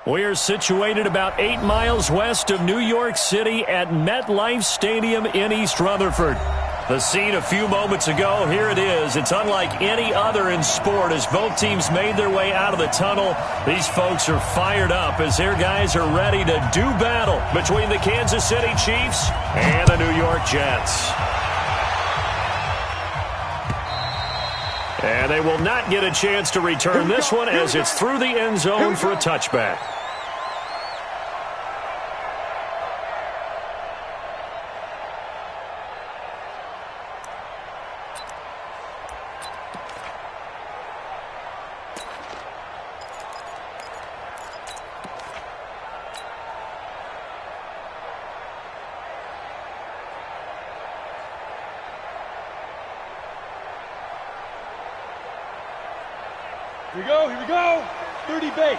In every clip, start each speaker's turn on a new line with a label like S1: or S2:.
S1: We are situated about 8 miles west of New York City at MetLife Stadium in East Rutherford. The scene a few moments ago, here it is. It's unlike any other in sport as both teams made their way out of the tunnel. These folks are fired up as their guys are ready to do battle between the Kansas City Chiefs and the New York Jets. And they will not get a chance to return this one as it's through the end zone for a touchback.
S2: Here we go. 30 base.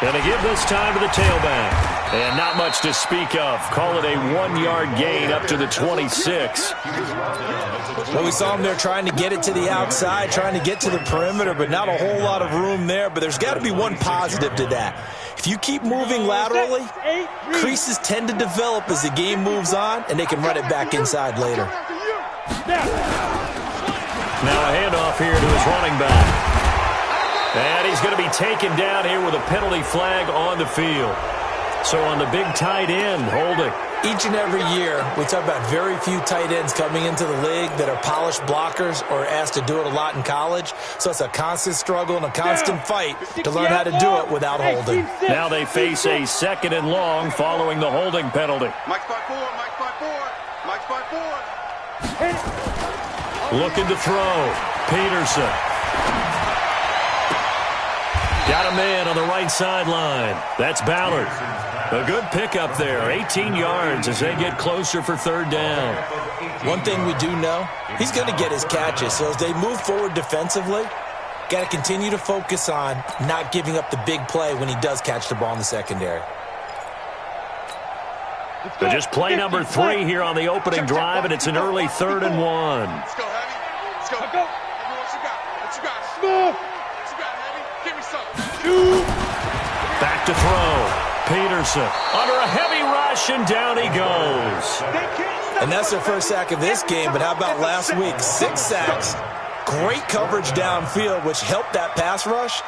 S1: Going to give this time to the tailback. And not much to speak of. Call it a 1-yard gain up to the 26.
S3: Well, we saw him there trying to get it to the outside, trying to get to the perimeter, but not a whole lot of room there. But there's got to be one positive to that. If you keep moving laterally, creases tend to develop as the game moves on, and they can run it back inside later.
S1: Now a handoff here to his running back. And he's going to be taken down here with a penalty flag on the field. So on the big tight end, holding.
S3: Each and every year, we talk about very few tight ends coming into the league that are polished blockers or asked to do it a lot in college. So it's a constant struggle and a constant fight to learn how to do it without holding.
S1: Now they face a 2nd and long following the holding penalty.
S4: Mike's 5-4, Mike's 5-4, Mike's 5-4.
S1: Looking to throw. Peterson. Got a man on the right sideline. That's Ballard. A good pickup there. 18 yards as they get closer for 3rd down.
S3: One thing we do know, he's going to get his catches. So as they move forward defensively, got to continue to focus on not giving up the big play when he does catch the ball in the secondary.
S1: So just play number 3 here on the opening drive, and it's an early 3rd and 1.
S4: Let's go, Heavy. Let's go. What you got? What you got? What you got, Heavy? Give me some.
S1: Back to throw. Peterson under a heavy rush, and down he goes.
S3: And that's their first sack of this game, but how about last week? 6 sacks. Great coverage downfield, which helped that pass rush.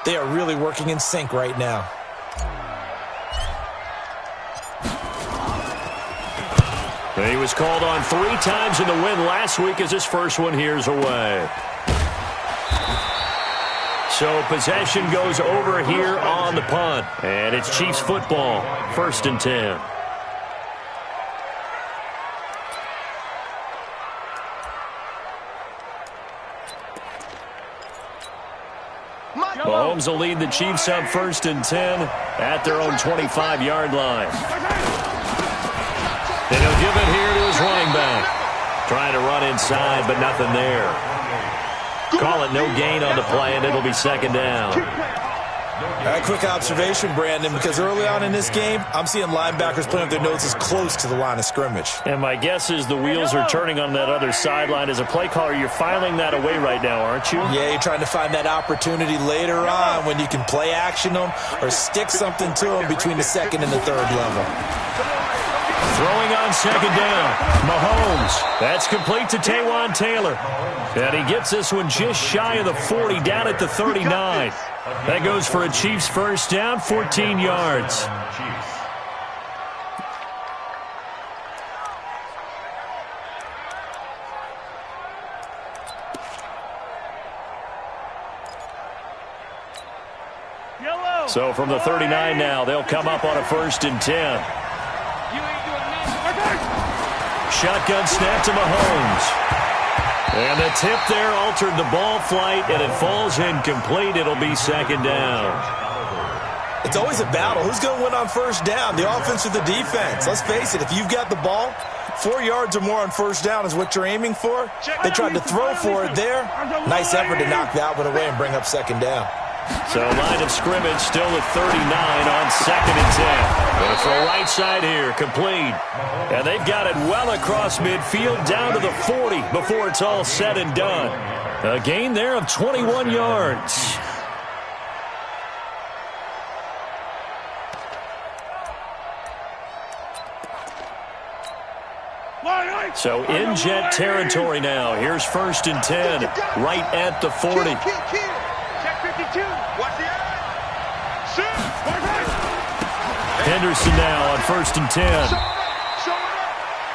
S3: They are really working in sync right now.
S1: He was called on 3 times in the win last week as his first one here's away. So possession goes over here on the punt. And it's Chiefs football, 1st and 10. Mahomes will lead the Chiefs up 1st and 10 at their own 25-yard line. And he'll give it here to his running back. Trying to run inside, but nothing there. Call it no gain on the play, and it'll be 2nd down.
S3: A quick observation, Brandon, because early on in this game, I'm seeing linebackers putting up their noses close to the line of scrimmage.
S1: And my guess is the wheels are turning on that other sideline. As a play caller, you're filing that away right now, aren't you?
S3: Yeah, you're trying to find that opportunity later on when you can play action them or stick something to them between the 2nd and the 3rd level.
S1: Throwing on 2nd down. Mahomes. That's complete to Taywan Taylor. And he gets this one just shy of the 40, down at the 39. That goes for a Chiefs first down, 14 yards. So from the 39 now, they'll come up on a 1st and 10. Shotgun snap to Mahomes. And the tip there altered the ball flight, and it falls incomplete. It'll be 2nd down.
S3: It's always a battle. Who's going to win on 1st down, the offense or the defense? Let's face it, if you've got the ball, 4 yards or more on 1st down is what you're aiming for. They tried to throw for it there. Nice effort to knock that one away and bring up 2nd down.
S1: So line of scrimmage still at 39 on 2nd and 10. Going to throw right side here, complete. And they've got it well across midfield down to the 40 before it's all said and done. A gain there of 21 yards. So in Jet territory now. Here's 1st and 10, right at the 40.
S4: Check 52. Watch the eye. Shoot.
S1: Henderson now on 1st and 10.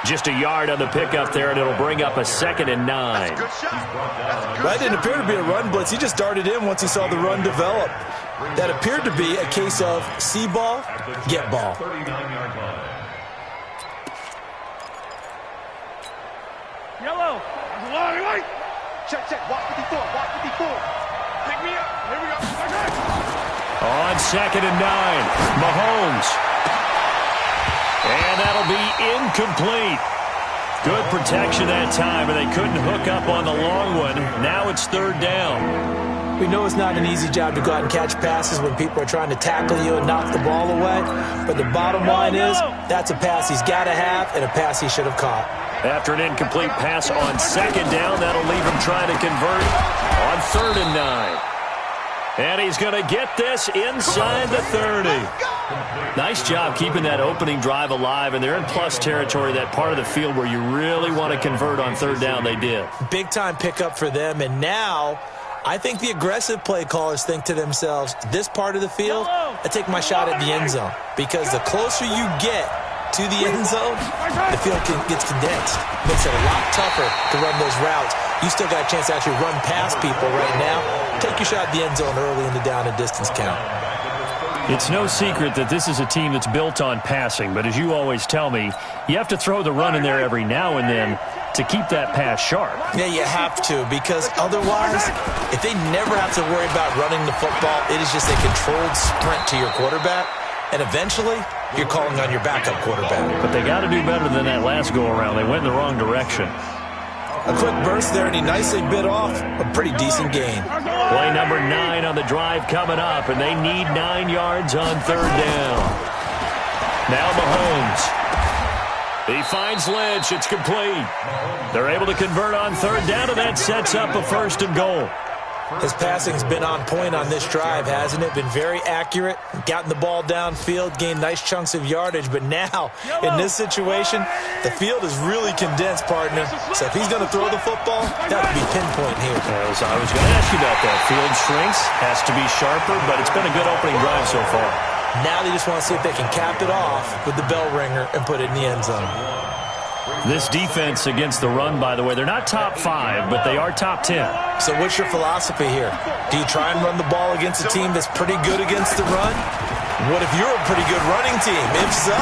S1: Just a yard on the pickup there, and it'll bring up a 2nd and 9.
S4: Good shot.
S3: That didn't appear to be a run blitz. He just darted in once he saw the run develop. That appeared to be a case of see ball, get ball.
S2: Yellow.
S4: Check. Watch 54. Watch 54. Pick me up. Here we go.
S1: On 2nd and 9, Mahomes. And that'll be incomplete. Good protection that time, and they couldn't hook up on the long one. Now it's 3rd down.
S3: We know it's not an easy job to go out and catch passes when people are trying to tackle you and knock the ball away. But the bottom line is that's a pass he's got to have and a pass he should have caught.
S1: After an incomplete pass on 2nd down, that'll leave him trying to convert on 3rd and 9. And he's going to get this inside the 30. Nice job keeping that opening drive alive, and they're in plus territory, that part of the field where you really want to convert on 3rd down. They did.
S3: Big-time pickup for them, and now I think the aggressive play callers think to themselves, this part of the field, I take my shot at the end zone, because the closer you get to the end zone, the field gets condensed. Makes it a lot tougher to run those routes. You still got a chance to actually run past people right now. Take your shot at the end zone early in the down and distance count.
S1: It's no secret that this is a team that's built on passing, but as you always tell me, you have to throw the run in there every now and then to keep that pass sharp.
S3: Yeah, you have to, because otherwise, if they never have to worry about running the football, it is just a controlled sprint to your quarterback, and eventually, you're calling on your backup quarterback.
S1: But they got to do better than that last go-around. They went in the wrong direction.
S3: A quick burst there, and he nicely bit off a pretty decent gain.
S1: Play number 9 on the drive coming up, and they need 9 yards on 3rd down. Now Mahomes. He finds Lynch. It's complete. They're able to convert on 3rd down, and that sets up a 1st and goal.
S3: His passing's been on point on this drive, hasn't it? Been very accurate, gotten the ball downfield, gained nice chunks of yardage, but now, in this situation, the field is really condensed, partner. So if he's going to throw the football, that would be pinpoint here.
S1: I was going to ask you about that. Field shrinks, has to be sharper, but it's been a good opening drive so far.
S3: Now they just want to see if they can cap it off with the bell ringer and put it in the end zone.
S1: This defense against the run, by the way, they're not top 5, but they are top 10.
S3: So what's your philosophy here? Do you try and run the ball against a team that's pretty good against the run? What if you're a pretty good running team? If so,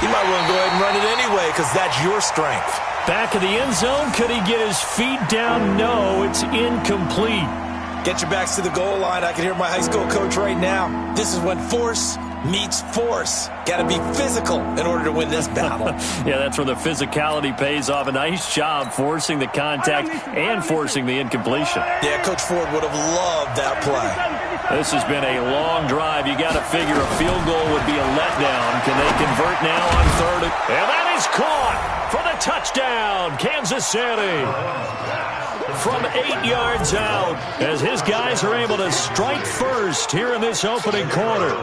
S3: you might want to go ahead and run it anyway because that's your strength.
S1: Back of the end zone. Could he get his feet down? No, it's incomplete.
S3: Get your backs to the goal line. I can hear my high school coach right now. This is when force meets force. Got to be physical in order to win this battle.
S1: Yeah, that's where the physicality pays off. A nice job forcing the contact and forcing the incompletion.
S3: Yeah, Coach Ford would have loved that play.
S1: This has been a long drive. You got to figure a field goal would be a letdown. Can they convert now on 3rd? And that is caught for the touchdown, Kansas City. From 8 yards out, as his guys are able to strike first here in this opening quarter.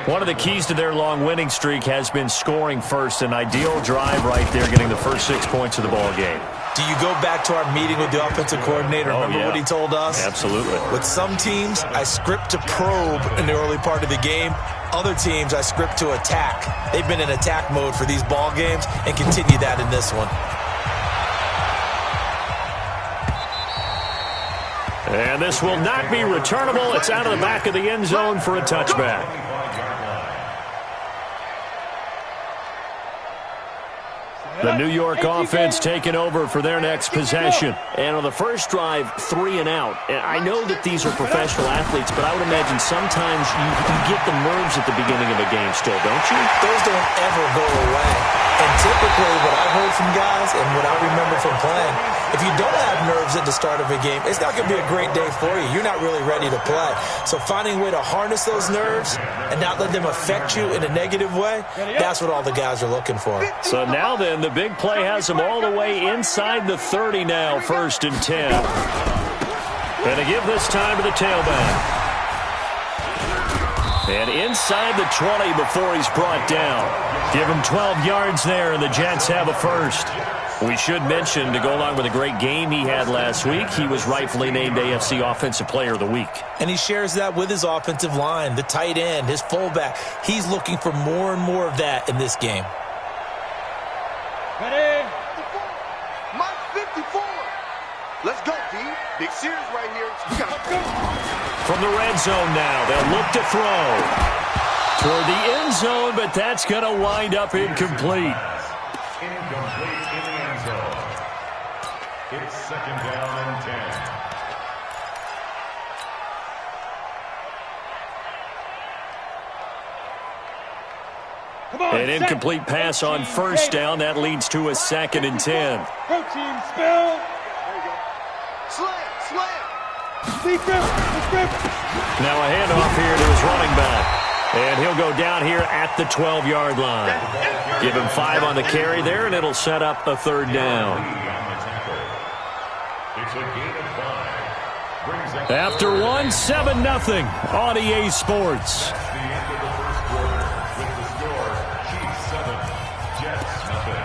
S1: One of the keys to their long winning streak has been scoring first. An ideal drive right there, getting the first 6 points of the ball game.
S3: Do you go back to our meeting with the offensive coordinator? Remember what he told us?
S1: Absolutely.
S3: With some teams, I script to probe in the early part of the game. Other teams, I script to attack. They've been in attack mode for these ball games and continue that in this one.
S1: And this will not be returnable. It's out of the back of the end zone for a touchback. The New York offense taking over for their next possession. And on the first drive, 3 and out. And I know that these are professional athletes, but I would imagine sometimes you get the nerves at the beginning of a game still, don't you?
S3: Those don't ever go away. And typically what I've heard from guys and what I remember from playing, if you don't have nerves at the start of a game, it's not going to be a great day for you. You're not really ready to play. So finding a way to harness those nerves and not let them affect you in a negative way, that's what all the guys are looking for.
S1: So now then, the big play has them all the way inside the 30 now, 1st and 10. And to give this time to the tailback. And inside the 20 before he's brought down. Give him 12 yards there, and the Jets have a first. We should mention, to go along with a great game he had last week, he was rightfully named AFC Offensive Player of the Week.
S3: And he shares that with his offensive line, the tight end, his fullback. He's looking for more and more of that in this game.
S2: Ready?
S4: Mike 54. Let's go, D. Big series right here.
S1: From the red zone now, they'll look to throw toward the end zone, but that's going to wind up incomplete.
S5: Incomplete in the end zone. It's 2nd down and 10.
S2: Come on,
S1: An incomplete pass on first down. That leads to a 2nd and 10.
S2: Protein spill.
S4: Slam.
S1: Now a handoff here to his running back. And he'll go down here at the 12-yard line. Give him 5 on the carry there, and it'll set up a 3rd down.
S5: It's a gain of 5.
S1: After 1, 7-0 on EA Sports.
S5: That's the end of the first quarter with the score, Chiefs 7, Jets nothing.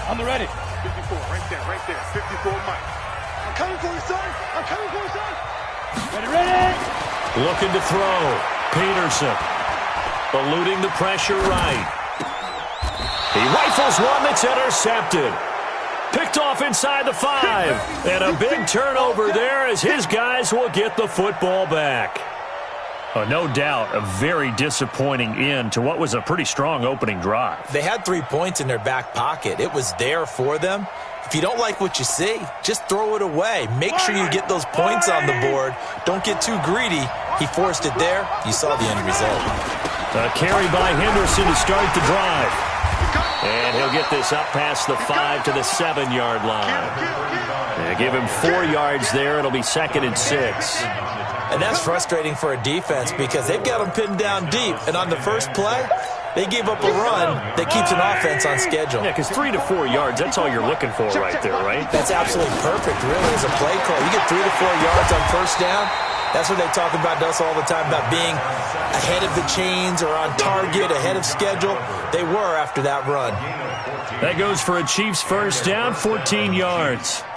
S2: On the ready.
S4: 54, right there. 54, Mike. I'm coming for you, son.
S2: Ready.
S1: Looking to throw. Peterson. Eluding the pressure right. He rifles one that's intercepted. Picked off inside the 5. And a big turnover there as his guys will get the football back. No doubt a very disappointing end to what was a pretty strong opening drive.
S3: They had 3 points in their back pocket. It was there for them. If you don't like what you see, just throw it away. Make sure you get those points on the board. Don't get too greedy. He forced it there. You saw the end result.
S1: A carry by Henderson to start the drive. And he'll get this up past the 5 to the 7-yard line. And give him 4 yards there. It'll be 2nd and 6.
S3: And that's frustrating for a defense because they've got them pinned down deep. And on the first play, they gave up a run that keeps an offense on schedule.
S1: Yeah, because 3 to 4 yards, that's all you're looking for right there, right?
S3: That's absolutely perfect, really, as a play call. You get 3 to 4 yards on first down. That's what they talk about us all the time, about being ahead of the chains or on target, ahead of schedule. They were after that run.
S1: That goes for a Chiefs first down, 14 yards.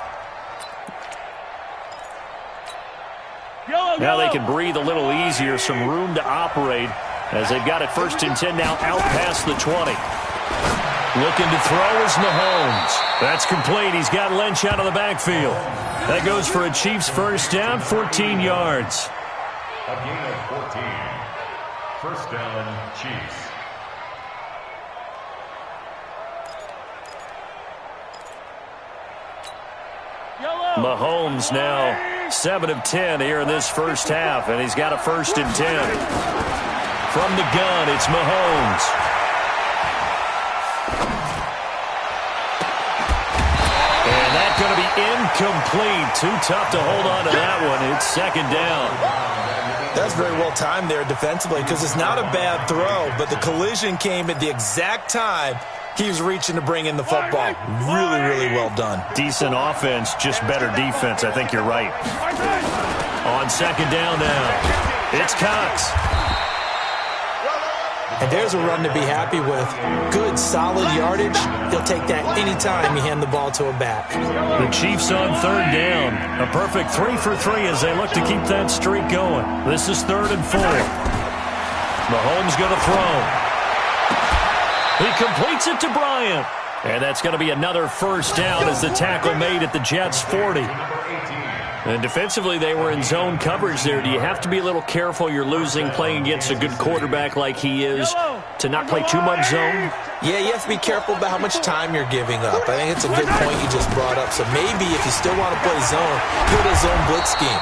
S1: Now they can breathe a little easier, some room to operate as they've got it 1st and 10 now out past the 20. Looking to throw is Mahomes. That's complete. He's got Lynch out of the backfield. That goes for a Chiefs first down, 14 yards.
S5: A gain of 14. First down, Chiefs.
S1: Mahomes now 7 of 10 here in this first half, and he's got a 1st and 10. From the gun, it's Mahomes. And that's going to be incomplete. Too tough to hold on to that one. It's 2nd down.
S3: That's very well timed there defensively because it's not a bad throw, but the collision came at the exact time he was reaching to bring in the football. Really, really well done.
S1: Decent offense, just better defense. I think you're right. On 2nd down now, it's Cox.
S3: And there's a run to be happy with. Good, solid yardage. He'll take that anytime you hand the ball to a back.
S1: The Chiefs on 3rd down. A perfect 3 for 3 as they look to keep that streak going. This is 3rd and 4. Mahomes going to throw. He completes it to Bryant. And that's going to be another first down as the tackle made at the Jets' 40. And defensively, they were in zone coverage there. Do you have to be a little careful you're losing playing against a good quarterback like he is to not play too much zone?
S3: Yeah, you have to be careful about how much time you're giving up. I think it's a good point you just brought up. So maybe if you still want to play zone, put a zone blitz scheme.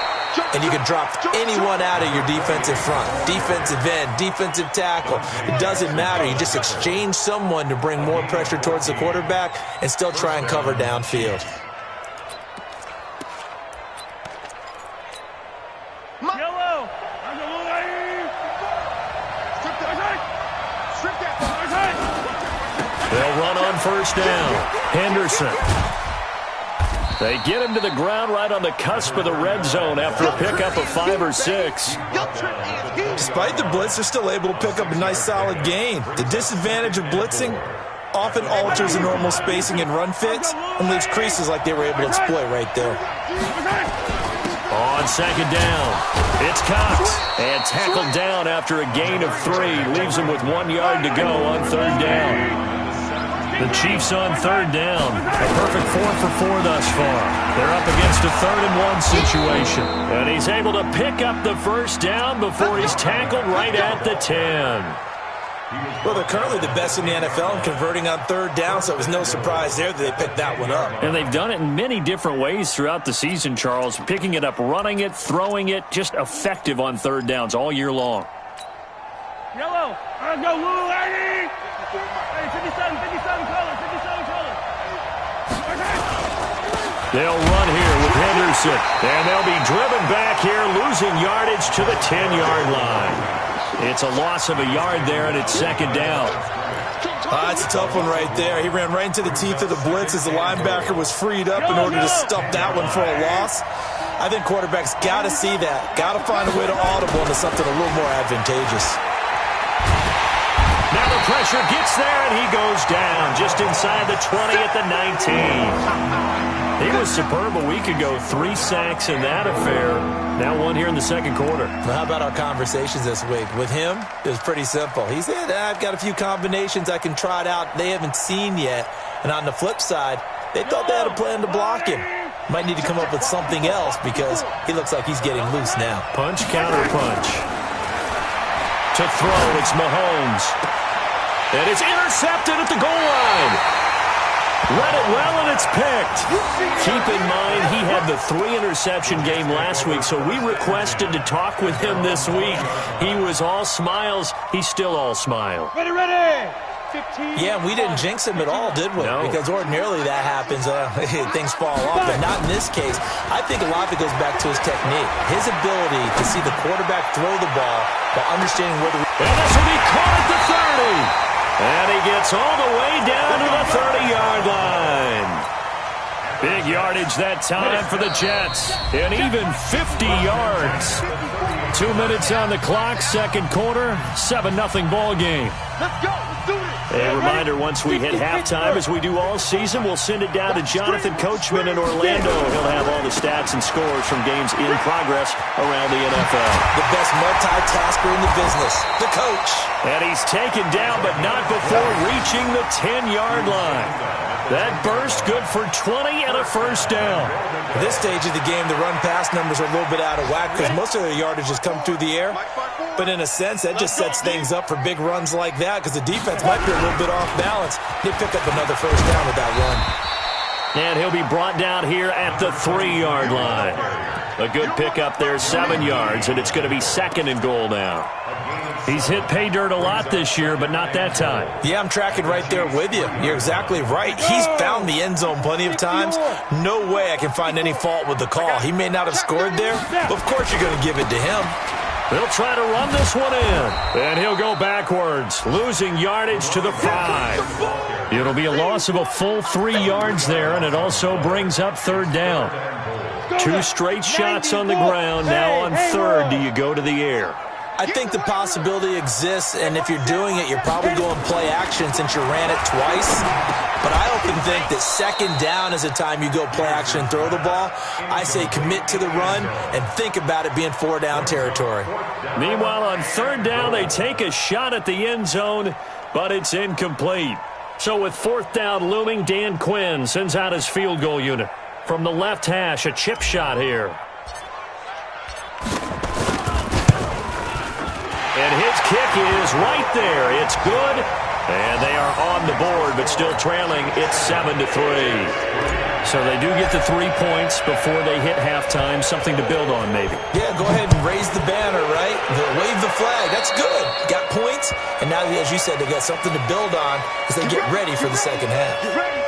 S3: And you can drop anyone out of your defensive front. Defensive end, defensive tackle. It doesn't matter. You just exchange someone to bring more pressure towards the quarterback and still try and cover downfield.
S1: They'll run on first down. Henderson. They get him to the ground right on the cusp of the red zone after a pickup of 5 or 6.
S3: Despite the blitz, they're still able to pick up a nice solid gain. The disadvantage of blitzing often alters the normal spacing and run fits and leaves creases like they were able to exploit right there.
S1: On second down, it's Cox. And tackled down after a gain of 3. Leaves him with 1 yard to go on third down. The Chiefs on third down. A perfect 4 for 4 thus far. They're up against a 3rd-and-1 situation. And he's able to pick up the first down before he's tackled right at the 10.
S3: Well, they're currently the best in the NFL in converting on third down, so it was no surprise there that they picked that one up.
S1: And they've done it in many different ways throughout the season, Charles. Picking it up, running it, throwing it, just effective on third downs all year long.
S2: Yellow. Let's go, Lou, Eddie. Hey, 57 color.
S1: They'll run here with Henderson. And they'll be driven back here, losing yardage to the 10-yard line. It's a loss of a yard there, and it's second down.
S3: That's a tough one right there. He ran right into the teeth of the blitz as the linebacker was freed up in order to stuff that one for a loss. I think quarterbacks got to see that. Got to find a way to audible into something a little more advantageous.
S1: Now the pressure gets there, and he goes down just inside the 20 at the 19. He was superb a week ago. 3 sacks in that affair. Now 1 here in the second quarter.
S3: Well, how about our conversations this week? With him, it was pretty simple. He said, I've got a few combinations I can try it out they haven't seen yet. And on the flip side, they thought they had a plan to block him. Might need to come up with something else because he looks like he's getting loose now.
S1: Punch, counter punch. To throw, it's Mahomes. And it's intercepted at the goal line. Read it well, and it's picked. Keep in mind, he had the 3-interception game last week, so we requested to talk with him this week. He was all smiles. He's still all smile.
S2: Ready. 15.
S3: Yeah, we didn't jinx him at all, did we?
S1: No.
S3: Because ordinarily that happens. Things fall off, but not in this case. I think a lot of it goes back to his technique. His ability to see the quarterback throw the ball while understanding where the...
S1: And this will be caught at the 30. And he gets all the way down to the 30-yard line. Big yardage that time for the Jets. An even 50 yards. 2 minutes on the clock, second quarter, 7-0 ball game.
S2: Let's go. Let's do it.
S1: A reminder, once we hit halftime, as we do all season, we'll send it down to Jonathan Coachman in Orlando. He'll have all the stats and scores from games in progress around the NFL.
S3: The best multitasker in the business, the coach.
S1: And he's taken down, but not before reaching the 10-yard line. That burst good for 20 and a first down.
S3: At this stage of the game, the run-pass numbers are a little bit out of whack because most of their yardage has come through the air. But in a sense, that just sets things up for big runs like that because the defense might be a little bit off balance. They pick up another first down with that run.
S1: And he'll be brought down here at the 3-yard line. A good pickup there, 7 yards, and it's going to be second and goal now. He's hit pay dirt a lot this year, but not that time.
S3: Yeah, I'm tracking right there with you. You're exactly right. He's found the end zone plenty of times. No way I can find any fault with the call. He may not have scored there, but of course you're going to give it to him.
S1: They'll try to run this one in. And he'll go backwards, losing yardage to the 5. It'll be a loss of a full 3 yards there, and it also brings up third down. 2 straight shots on the ground. Now on third, do you go to the air?
S3: I think the possibility exists, and if you're doing it, you're probably going play action since you ran it twice. But I often think that second down is the time you go play action and throw the ball. I say commit to the run and think about it being 4-down territory.
S1: Meanwhile, on third down, they take a shot at the end zone, but it's incomplete. So with fourth down looming, Dan Quinn sends out his field goal unit. From the left hash, a chip shot here. And his kick is right there. It's good. And they are on the board, but still trailing. It's 7-3. So they do get the 3 points before they hit halftime. Something to build on, maybe.
S3: Yeah, go ahead and raise the banner, right? Wave the flag. That's good. Got points. And now, as you said, they got something to build on as they get ready for the second half.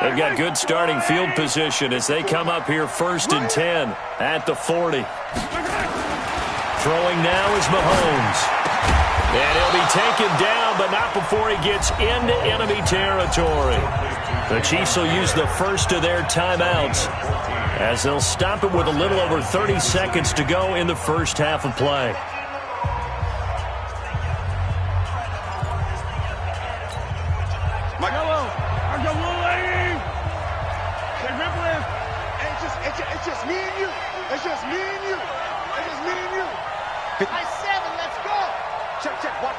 S1: They've got good starting field position as they come up here 1st and 10 at the 40. Throwing now is Mahomes. And he'll be taken down, but not before he gets into enemy territory. The Chiefs will use the first of their timeouts as they'll stop it with a little over 30 seconds to go in the first half of play.
S4: It's just me and you. It's just me and you. It's just me and you. High 7, let's go. Check. Watch.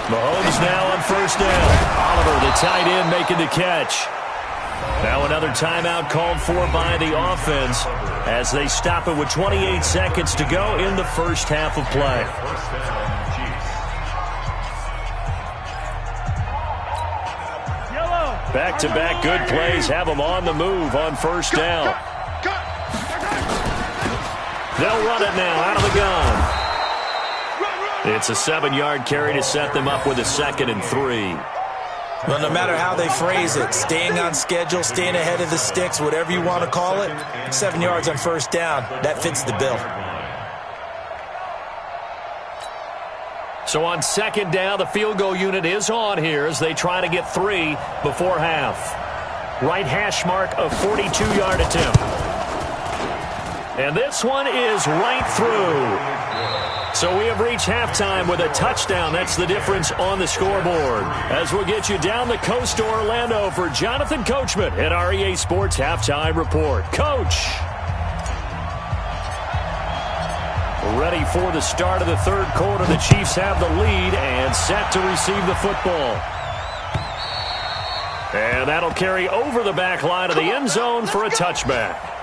S1: Mahomes now on first down. Oliver, the tight end, making the catch. Now another timeout called for by the offense as they stop it with 28 seconds to go in the first half of play. Back-to-back good plays have them on the move on first down. They'll run it now out of the gun. It's a 7-yard carry to set them up with a 2nd and 3.
S3: Well, no matter how they phrase it, staying on schedule, staying ahead of the sticks, whatever you want to call it, 7 yards on first down, that fits the bill.
S1: So on 2nd down, the field goal unit is on here as they try to get 3 before half. Right hash mark, a 42-yard attempt. And this one is right through. So we have reached halftime with a touchdown. That's the difference on the scoreboard. As we'll get you down the coast to Orlando for Jonathan Coachman at our EA Sports Halftime Report. Coach. Ready for the start of the third quarter. The Chiefs have the lead and set to receive the football. And that'll carry over the back line of the end zone for a touchback.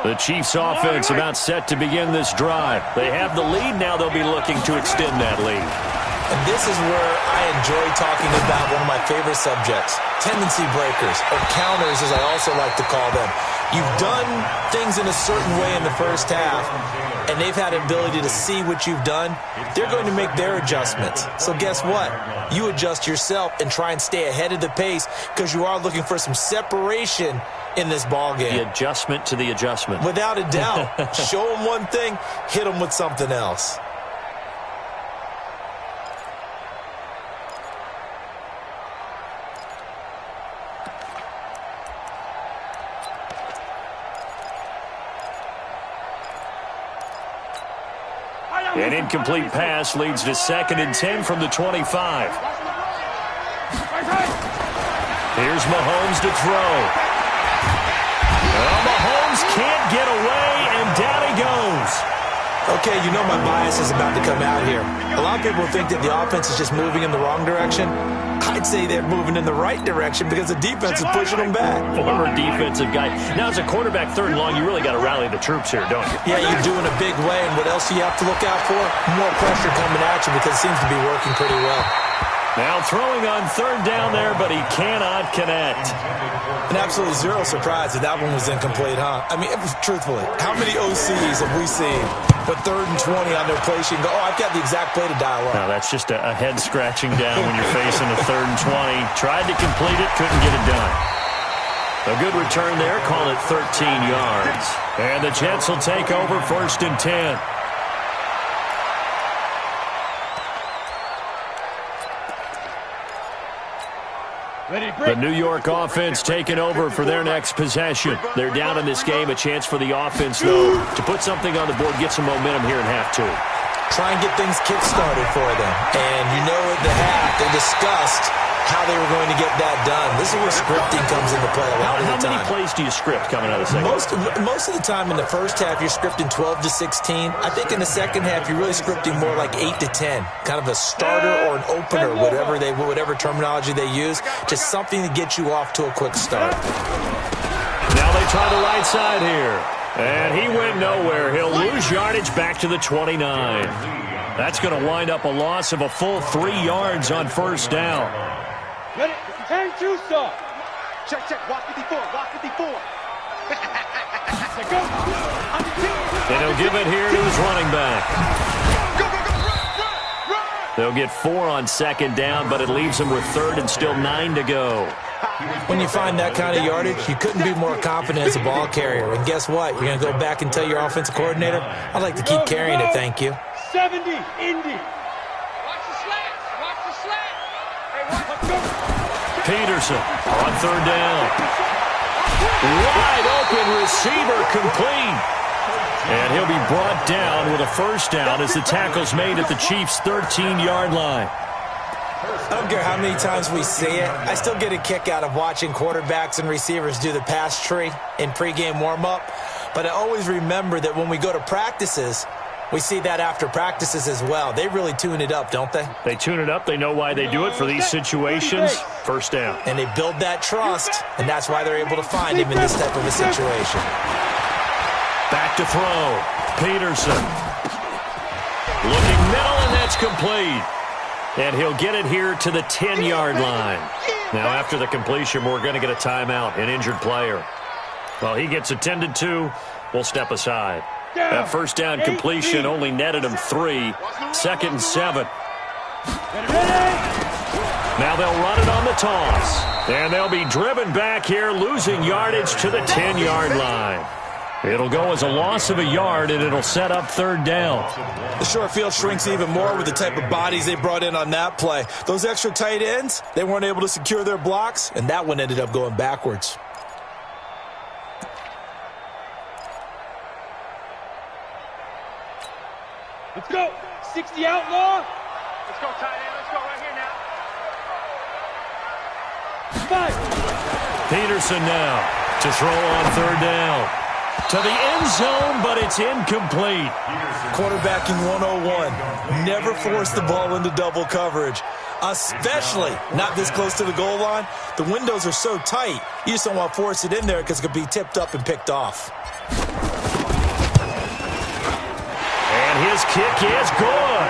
S1: The Chiefs offense about set to begin this drive. They have the lead. Now they'll be looking to extend that lead.
S3: And this is where I enjoy talking about one of my favorite subjects, tendency breakers, or counters as I also like to call them. You've done things in a certain way in the first half, and they've had an ability to see what you've done. They're going to make their adjustments. So guess what? You adjust yourself and try and stay ahead of the pace because you are looking for some separation in this ball game.
S1: The adjustment to the adjustment.
S3: Without a doubt. Show them one thing, hit them with something else.
S1: An incomplete pass leads to 2nd and 10 from the 25. Here's Mahomes to throw. Well, Mahomes can't get away, and down he goes.
S3: Okay, you know my bias is about to come out here. A lot of people think that the offense is just moving in the wrong direction. I'd say they're moving in the right direction because the defense is pushing them back.
S1: Former defensive guy. Now, as a quarterback, 3rd and long, you really got to rally the troops here, don't you?
S3: Yeah, you're doing a big way, and what else do you have to look out for? More pressure coming at you because it seems to be working pretty well.
S1: Now throwing on 3rd down there, but he cannot connect.
S3: And absolutely zero surprise that that one was incomplete, huh? I mean, truthfully, how many OCs have we seen with 3rd and 20 on their play sheet and go, oh, I've got the exact play to dial up?
S1: No, that's just a head scratching down when you're facing a 3rd and 20. Tried to complete it, couldn't get it done. A good return there, call it 13 yards. And the Jets will take over 1st and 10. The New York offense taking over for their next possession. They're down in this game. A chance for the offense, though, to put something on the board, get some momentum here in half 2.
S3: Try and get things kick-started for them. And you know at the half, they discussed how they were going to get that done. This is where scripting comes into play a lot of the time.
S1: How many plays do you script coming out of the second?
S3: Most of the time in the first half, you're scripting 12 to 16. I think in the second half, you're really scripting more like 8 to 10. Kind of a starter or an opener, whatever terminology they use. Just something to get you off to a quick start.
S1: Now they try the right side here. And he went nowhere. He'll lose yardage back to the 29. That's going to wind up a loss of a full 3 yards on first down.
S2: Ready? Turn two stop.
S4: Check. Walk 54.
S1: And he'll give it here to his running back.
S4: Go. Run.
S1: They'll get 4 on second down, but it leaves them with third and still 9 to go.
S3: When you find that kind of yardage, you couldn't be more confident as a ball carrier. And guess what? You're going to go back and tell your offensive coordinator, I'd like to keep carrying it, thank you.
S2: 70, Indy.
S1: Peterson on third down. Wide open receiver complete. And he'll be brought down with a first down as the tackle's made at the Chiefs' 13-yard line.
S3: I don't care how many times we see it. I still get a kick out of watching quarterbacks and receivers do the pass tree in pregame warm-up. But I always remember that when we go to practices, we see that after practices as well. They really tune it up, don't they?
S1: They tune it up. They know why they do it for these situations. First down.
S3: And they build that trust, and that's why they're able to find him in this type of a situation.
S1: Back to throw. Peterson. Looking middle, and that's complete. And he'll get it here to the 10-yard line. Now, after the completion, we're going to get a timeout, an injured player. Well, he gets attended to. We'll step aside. That first down completion only netted him 3. Second and 7. Now they'll run it on the toss. And they'll be driven back here, losing yardage to the 10-yard line. It'll go as a loss of a yard, and it'll set up third down.
S3: The short field shrinks even more with the type of bodies they brought in on that play. Those extra tight ends, they weren't able to secure their blocks, and that one ended up going backwards.
S2: Let's go. 60 outlaw.
S4: Let's go, tight end. Let's go right here now.
S2: 5.
S1: Peterson now to throw on third down. To the end zone, but it's incomplete.
S3: Quarterbacking 101. Never force the ball into double coverage, especially not this close to the goal line. The windows are so tight, you just don't want to force it in there because it could be tipped up and picked off.
S1: And his kick is good.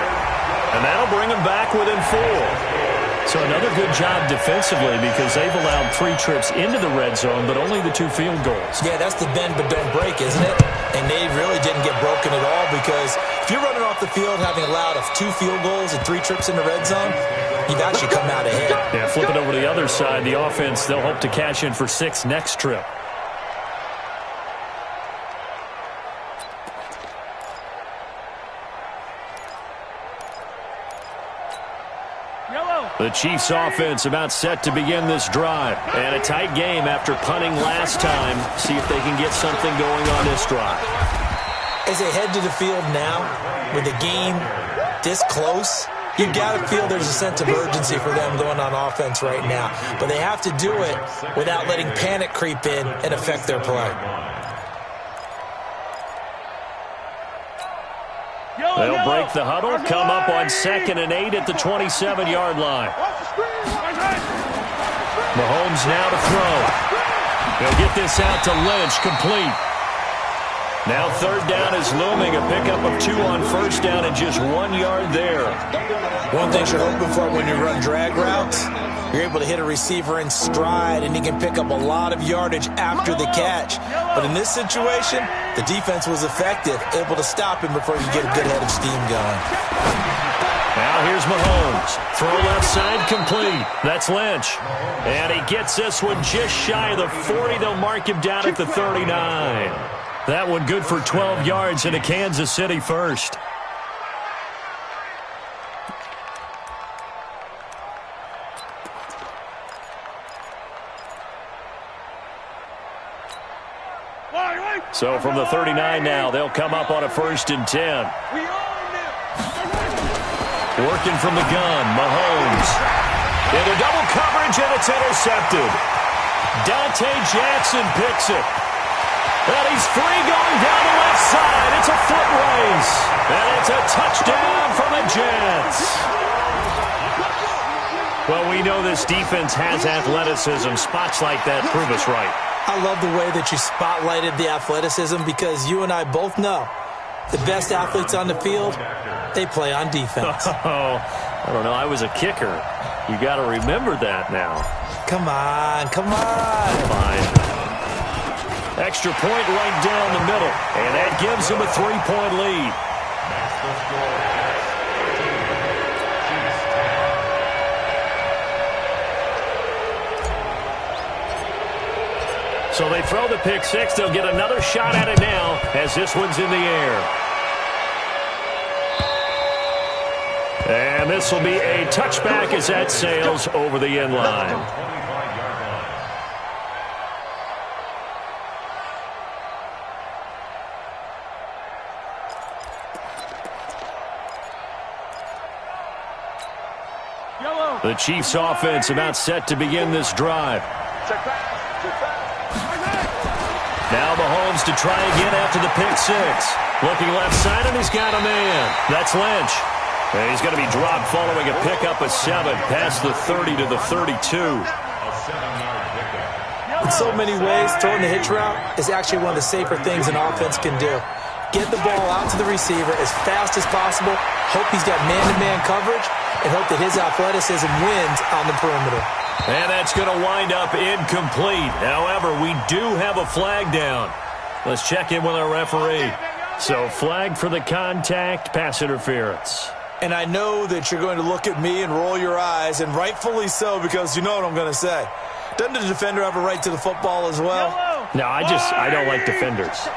S1: And that'll bring him back within 4. So another good job defensively because they've allowed 3 trips into the red zone, but only the 2 field goals.
S3: Yeah, that's the bend but don't break, isn't it? And they really didn't get broken at all because if you're running off the field having allowed 2 field goals and 3 trips in the red zone, you've actually come out ahead.
S1: Yeah, flip it over to the other side. The offense, they'll hope to cash in for 6 next trip. The Chiefs offense about set to begin this drive. And a tight game after punting last time. See if they can get something going on this drive.
S3: As they head to the field now, with the game this close, you got to feel there's a sense of urgency for them going on offense right now. But they have to do it without letting panic creep in and affect their play.
S1: They'll break the huddle, come up on 2nd and 8 at the 27-yard line. Mahomes now to throw. He'll get this out to Lynch, complete. Now third down is looming, a pickup of 2 on first down and just 1 yard there.
S3: One thing you're hoping for when you run drag routes, you're able to hit a receiver in stride and he can pick up a lot of yardage after the catch. But in this situation, the defense was effective, able to stop him before you get a good head of steam going.
S1: Now here's Mahomes. Throw left side complete. That's Lynch. And he gets this one just shy of the 40. They'll mark him down at the 39. That one good for 12 yards into Kansas City first. So from the 39 now, they'll come up on a 1st and 10. Working from the gun, Mahomes. Into double coverage, and it's intercepted. Dante Jackson picks it. And he's free going down the left side. It's a foot race. And it's a touchdown for the Jets. Well, we know this defense has athleticism. Spots like that prove us right.
S3: I love the way that you spotlighted the athleticism because you and I both know the best athletes on the field, they play on defense.
S1: Oh, I don't know. I was a kicker. You got to remember that now.
S3: Come on, come on.
S1: Fine. Extra point right down the middle, and that gives them a 3-point lead. So they throw the pick six. They'll get another shot at it now as this one's in the air. And this will be a touchback as that sails over the end line. The Chiefs offense about set to begin this drive. Now Mahomes to try again after the pick six. Looking left side, and he's got a man. That's Lynch. And he's going to be dropped following a pickup of 7 past the 30 to the 32.
S3: In so many ways, throwing the hitch route is actually one of the safer things an offense can do. Get the ball out to the receiver as fast as possible, hope he's got man-to-man coverage, and hope that his athleticism wins on the perimeter.
S1: And that's going to wind up incomplete. However, we do have a flag down. Let's check in with our referee. So, flag for the contact, pass interference.
S3: And I know that you're going to look at me and roll your eyes, and rightfully so, because you know what I'm going to say. Doesn't the defender have a right to the football as well?
S1: No, I don't like defenders.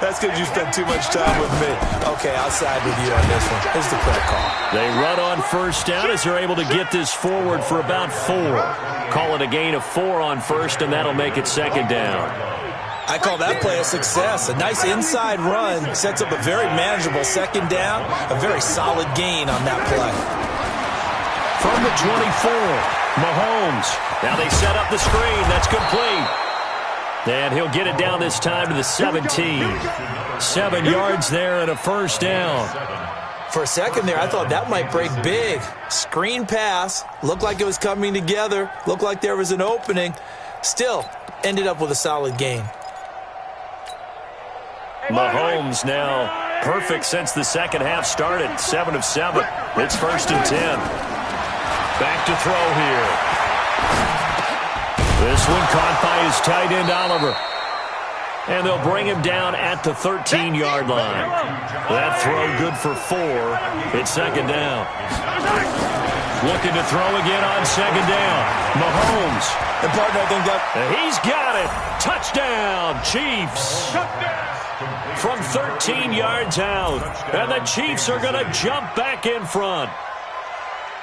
S3: That's because you spent too much time with me. Okay, I'll side with you on this one. Here's the correct call.
S1: They run on first down as they're able to get this forward for about 4. Call it a gain of 4 on first, and that'll make it second down.
S3: I call that play a success. A nice inside run sets up a very manageable second down, a very solid gain on that play.
S1: From the 24, Mahomes. Now they set up the screen. That's complete. And he'll get it down this time to the 17. 7 yards there and a first down.
S3: For a second there, I thought that might break big. Screen pass. Looked like it was coming together. Looked like there was an opening. Still, ended up with a solid gain.
S1: Mahomes now perfect since the second half started. 7 of 7. It's 1st and 10. Back to throw here. This one caught by his tight end, Oliver. And they'll bring him down at the 13-yard line. That throw good for 4. It's second down. Looking to throw again on second down. Mahomes.
S3: And partner, I think that...
S1: He's got it. Touchdown, Chiefs. From 13 yards out. And the Chiefs are going to jump back in front.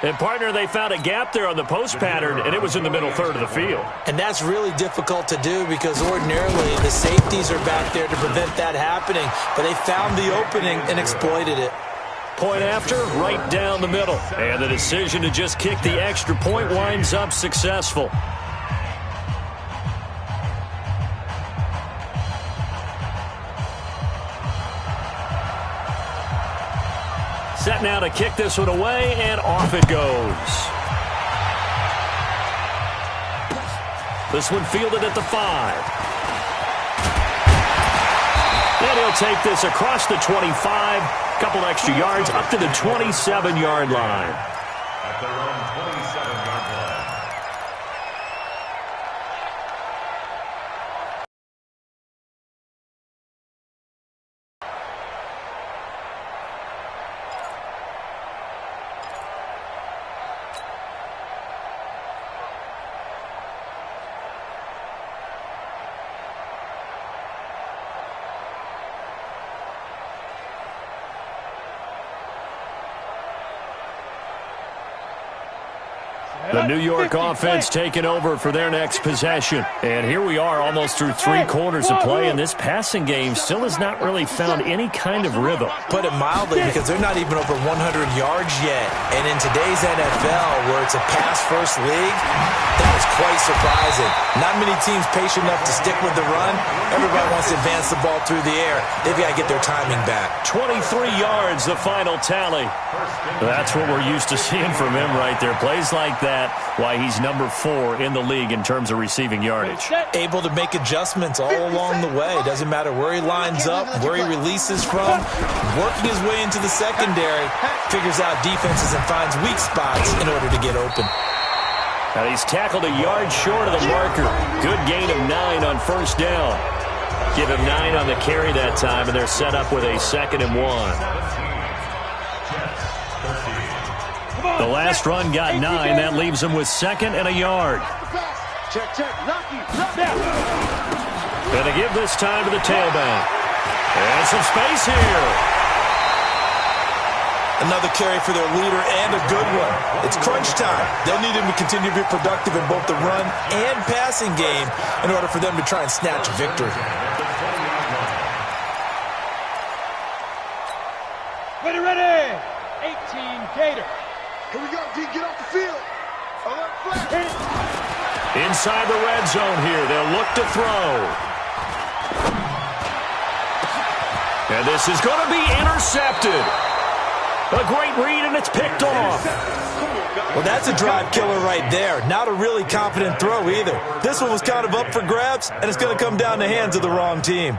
S1: And, partner, they found a gap there on the post pattern, and it was in the middle third of the field.
S3: And that's really difficult to do because ordinarily the safeties are back there to prevent that happening. But they found the opening and exploited it.
S1: Point after, right down the middle. And the decision to just kick the extra point winds up successful. Set now to kick this one away, and off it goes. This one fielded at the 5. And he'll take this across the 25, couple extra yards, up to the 27-yard line.
S5: At their own 27-yard line.
S1: The New York offense taking over for their next possession. And here we are almost through 3 quarters of play, and this passing game still has not really found any kind of rhythm.
S3: Put it mildly, because they're not even over 100 yards yet. And in today's NFL, where it's a pass-first league, that is quite surprising. Not many teams patient enough to stick with the run. Everybody wants to advance the ball through the air. They've got to get their timing back.
S1: 23 yards, the final tally. That's what we're used to seeing from him right there. Plays like that, why he's number 4 in the league in terms of receiving yardage.
S3: Able to make adjustments all along the way. Doesn't matter where he lines up, where he releases from. Working his way into the secondary, figures out defenses and finds weak spots in order to get open.
S1: And he's tackled a yard short of the marker. Good gain of 9 on first down. Give him 9 on the carry that time, and they're set up with a 2nd and 1. The last run got 9. That leaves him with 2nd and a yard.
S4: Check, check. Lucky.
S1: Gonna give this time to the tailback. And some space here.
S3: Another carry for their leader and a good one. It's crunch time. They'll need him to continue to be productive in both the run and passing game in order for them to try and snatch a victory.
S2: Ready. 18 Gator.
S4: Here we go, D. Get off the field. Alert flat.
S1: Inside the red zone here. They'll look to throw. And this is going to be intercepted. A great read, and it's picked off.
S3: Well, that's a drive killer right there. Not a really confident throw either. This one was kind of up for grabs, and it's going to come down the hands of the wrong team.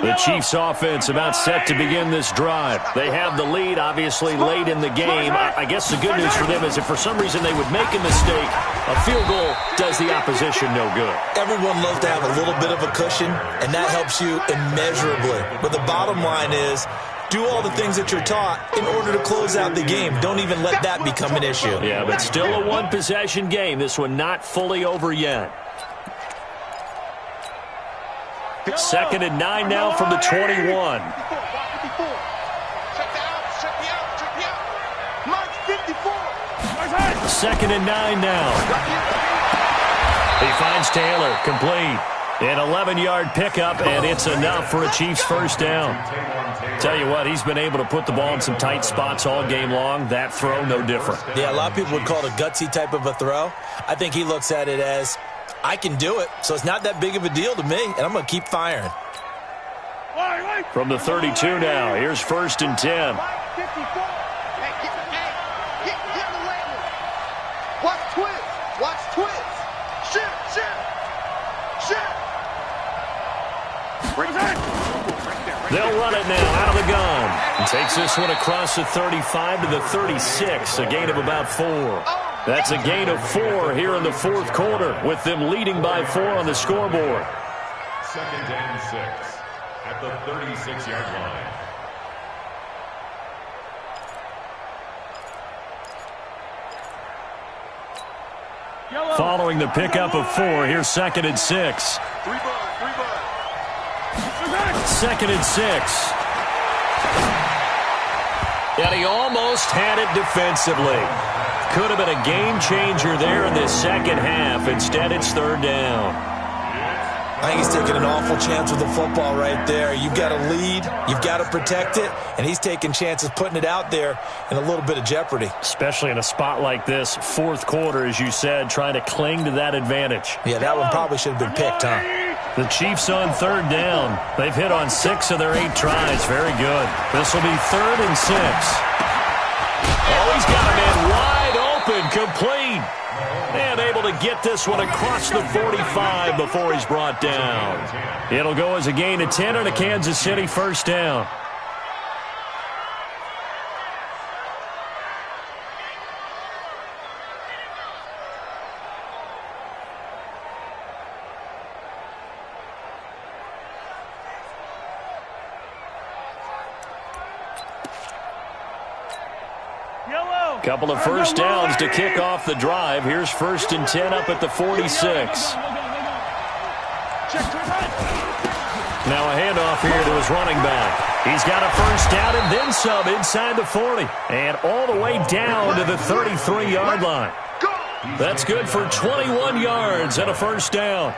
S1: The Chiefs offense about set to begin this drive. They have the lead, obviously, late in the game. I guess the good news for them is if for some reason they would make a mistake, a field goal does the opposition no good.
S3: Everyone loves to have a little bit of a cushion, and that helps you immeasurably. But the bottom line is, do all the things that you're taught in order to close out the game. Don't even let that become an issue.
S1: Yeah, but still a one-possession game. This one not fully over yet. 2nd and 9 now from the 21.
S4: 54. Check the out. Check the out. Mark 54.
S1: 2nd and 9 now. He finds Taylor, complete. An 11-yard pickup, and it's enough for a Chiefs first down. Tell you what, he's been able to put the ball in some tight spots all game long. That throw, no different.
S3: Yeah, a lot of people would call it a gutsy type of a throw. I think he looks at it as, I can do it, so it's not that big of a deal to me, and I'm going to keep firing.
S1: From the 32 now, here's 1st and 10.
S4: Watch twins. Watch twins. Shit.
S1: They'll run it now out of the gun. And takes this one across the 35 to the 36, a gain of about 4. That's a gain of 4 here in the 4th quarter, with them leading by 4 on the scoreboard.
S5: 2nd and 6 at the 36-yard line.
S1: Following the pickup of 4, here's 2nd and 6. 2nd and 6. And he almost had it defensively. Could have been a game changer there in this second half. Instead, it's 3rd down.
S3: I think he's taking an awful chance with the football right there. You've got to lead, you've got to protect it, and he's taking chances putting it out there in a little bit of jeopardy.
S1: Especially in a spot like this, 4th quarter, as you said, trying to cling to that advantage.
S3: Yeah, that one probably should have been picked, huh?
S1: The Chiefs on 3rd down. They've hit on 6 of their 8 tries. Very good. This will be 3rd and 6. Oh, he's got a man wide open, complete. And able to get this one across the 45 before he's brought down. It'll go as a gain of 10 and a Kansas City first down. Couple of first downs to kick off the drive. Here's 1st and 10 up at the 46. Now a handoff here to his running back. He's got a first down and then some inside the 40. And all the way down to the 33-yard line. That's good for 21 yards and a first down.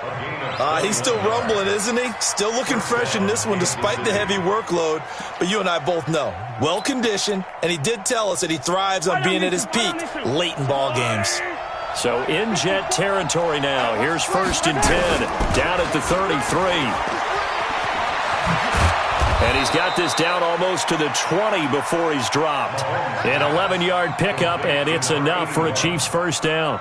S3: He's still rumbling, isn't he? Still looking fresh in this one despite the heavy workload. But you and I both know, well-conditioned, and he did tell us that he thrives on being at his peak late in ball games.
S1: So in jet territory now. Here's 1st and 10 down at the 33. And he's got this down almost to the 20 before he's dropped. An 11-yard pickup, and it's enough for a Chiefs first down.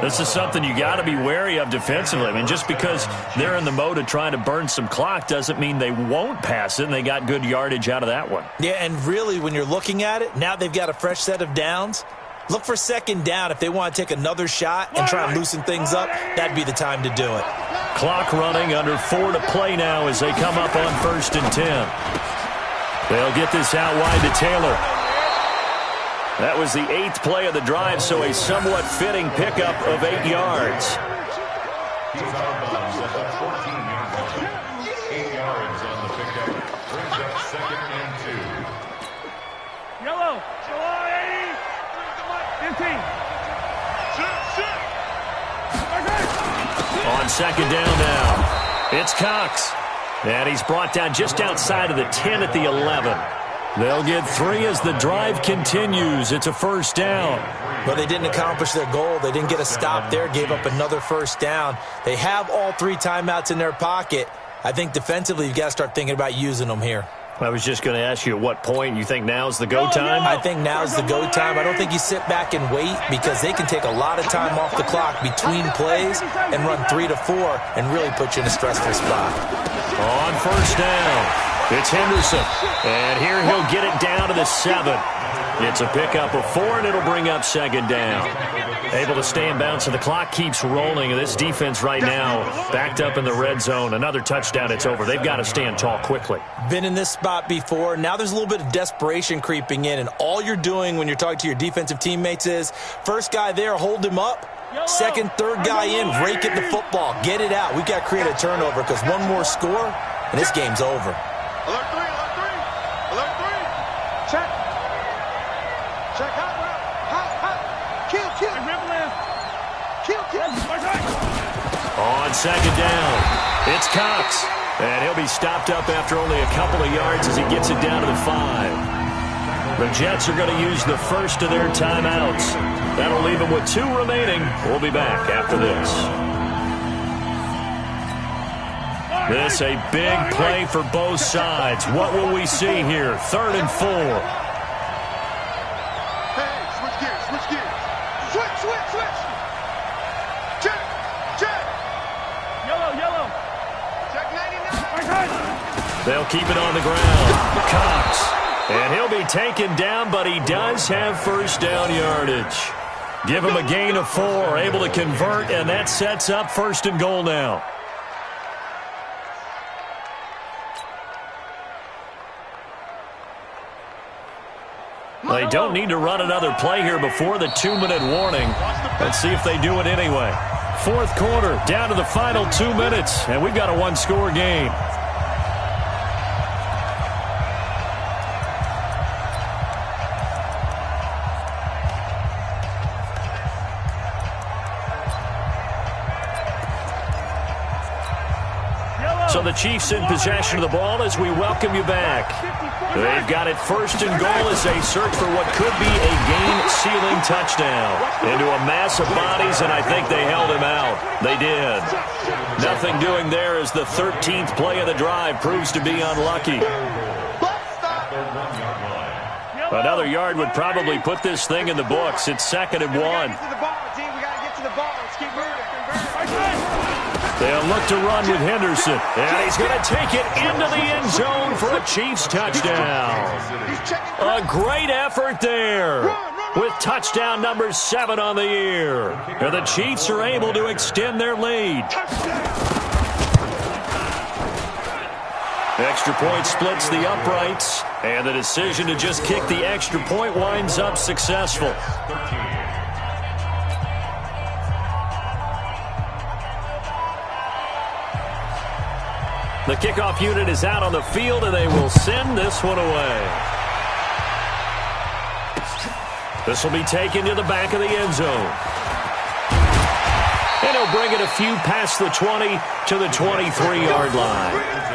S1: This is something you got to be wary of defensively. I mean, just because they're in the mode of trying to burn some clock doesn't mean they won't pass it, and they got good yardage out of that one.
S3: Yeah, and really, when you're looking at it, now they've got a fresh set of downs. Look for 2nd down if they want to take another shot and try and loosen things up. That'd be the time to do it.
S1: Clock running, under 4 to play now as they come up on 1st and 10. They'll get this out wide to Taylor. That was the 8th play of the drive, so a somewhat fitting pickup of 8 yards.
S5: He's out of bounds at the 14-yard line. 8 yards on the pickup. Brings up 2nd and 2.
S2: Yellow. 15.
S1: On 2nd down now, it's Cox. And he's brought down just outside of the 10 at the 11. They'll get 3 as the drive continues. It's a 1st down.
S3: But they didn't accomplish their goal. They didn't get a stop there, gave up another 1st down. They have all 3 timeouts in their pocket. I think defensively you've got to start thinking about using them here.
S1: I was just going to ask you at what point you think now's the go time?
S3: I think now's the go time. I don't think you sit back and wait because they can take a lot of time off the clock between plays and run 3 to 4 and really put you in a stressful spot.
S1: On 1st down, it's Henderson. And here he'll get it down to the 7. It's a pickup of 4, and it'll bring up 2nd down. Able to stay in bounds, and the clock keeps rolling. And this defense right now backed up in the red zone. Another touchdown, it's over. They've got to stand tall quickly.
S3: Been in this spot before. Now there's a little bit of desperation creeping in, and all you're doing when you're talking to your defensive teammates is, first guy there, hold him up. Second, third guy in, rake at the football. Get it out. We've got to create a turnover because one more score, and this game's over.
S4: Alert 3, alert 3. Alert 3. Check. Check hot route. Hot. Kill. Kill.
S1: On 2nd down, it's Cox. And he'll be stopped up after only a couple of yards as he gets it down to the 5. The Jets are going to use the first of their timeouts. That'll leave them with 2 remaining. We'll be back after this. This a big play for both sides. What will we see here? 3rd and 4.
S4: Hey, switch gears. Switch. Check.
S2: Yellow.
S4: Check 99.
S1: They'll keep it on the ground. Cox. And he'll be taken down, but he does have 1st down yardage. Give him a gain of 4, able to convert, and that sets up 1st and goal now. They don't need to run another play here before the 2-minute warning. Let's see if they do it anyway. 4th quarter, down to the final 2 minutes, and we've got a 1-score game. So the Chiefs in possession of the ball as we welcome you back. They've got it 1st and goal as they search for what could be a game-sealing touchdown. Into a mass of bodies, and I think they held him out. They did. Nothing doing there as the 13th play of the drive proves to be unlucky. Another yard would probably put this thing in the books. It's 2nd and 1.
S4: We got to get to the ball. Let's keep moving.
S1: They'll look to run with Henderson. And he's going to take it into the end zone for a Chiefs touchdown. A great effort there with touchdown number 7 on the year. And the Chiefs are able to extend their lead. Extra point splits the uprights. And the decision to just kick the extra point winds up successful. The kickoff unit is out on the field, and they will send this one away. This will be taken to the back of the end zone. And he'll bring it a few past the 20 to the 23-yard line.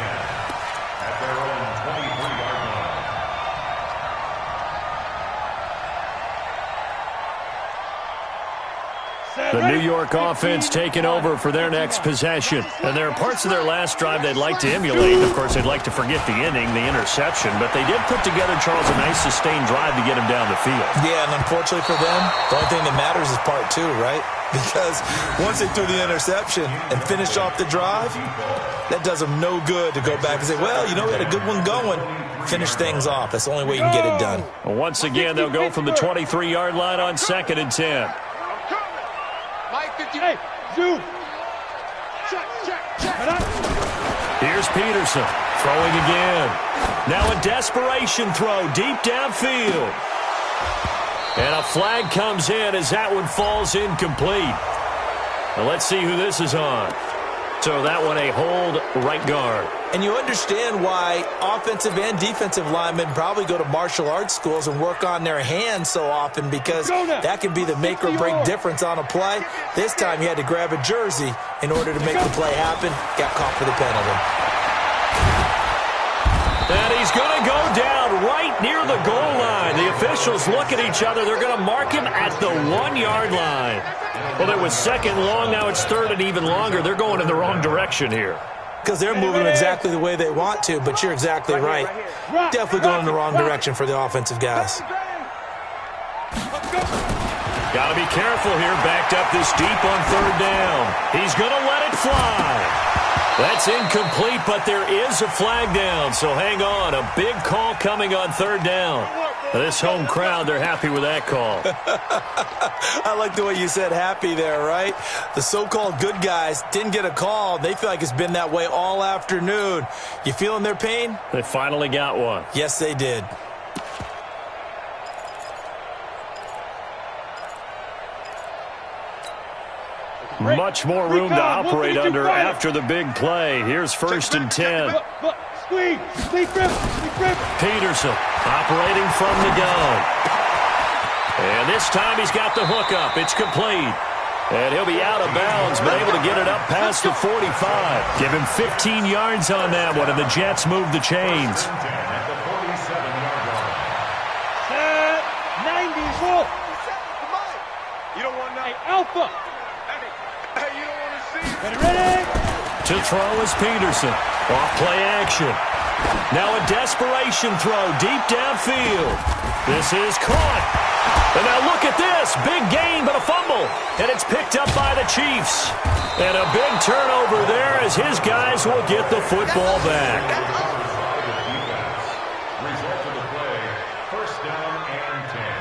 S1: The New York offense taking over for their next possession. And there are parts of their last drive they'd like to emulate. Of course, they'd like to forget the ending, the interception. But they did put together, Charles, a nice sustained drive to get him down the field.
S3: Yeah, and unfortunately for them, the only thing that matters is part 2, right? Because once they threw the interception and finished off the drive, that does them no good to go back and say, well, you know, we had a good one going. Finish things off. That's the only way you can get it done.
S1: Well, once again, they'll go from the 23-yard line on 2nd and 10.
S2: Hey, zoom. Check.
S1: Here's Peterson throwing again. Now a desperation throw deep downfield. And a flag comes in as that one falls incomplete. Now let's see who this is on. So that one a hold right guard.
S3: And you understand why offensive and defensive linemen probably go to martial arts schools and work on their hands so often, because that can be the make or break difference on a play. This time he had to grab a jersey in order to make the play happen. Got caught for the penalty.
S1: And he's going to go down right near the goal line. The officials look at each other. They're going to mark him at the 1-yard line. Well, it was second long. Now it's third and even longer. They're going in the wrong direction here.
S3: Because they're moving exactly the way they want to, but you're exactly right. Definitely going in the wrong direction for the offensive guys.
S1: Got to be careful here. Backed up this deep on third down. He's going to let it fly. That's incomplete, but there is a flag down, so hang on. A big call coming on third down. This home crowd, they're happy with that call.
S3: I like the way you said happy there, right? The so-called good guys didn't get a call. They feel like it's been that way all afternoon. You feeling their pain?
S1: They finally got one.
S3: Yes, they did.
S1: Much more room to operate under after the big play. Here's 1st and 10. Peterson operating from the gun. And this time he's got the hook up. It's complete. And he'll be out of bounds, but able to get it up past the 45. Give him 15 yards on that one, and the Jets move the chains.
S5: At the 47-yard line.
S2: Set, 90, roll.
S4: You don't want
S2: Hey,
S4: nothing.
S2: Alpha.
S4: Hey, you don't want to see it.
S2: Ready?
S1: To throw is Peterson. Off play action. Now a desperation throw deep downfield. This is caught. And now look at this. Big gain, but a fumble. And it's picked up by the Chiefs. And a big turnover there as his guys will get the football back.
S5: Result of the play, 1st down and 10.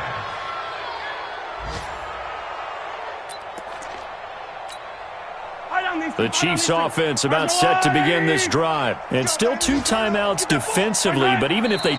S1: The Chiefs offense about set to begin this drive. And still 2 timeouts defensively, but even if they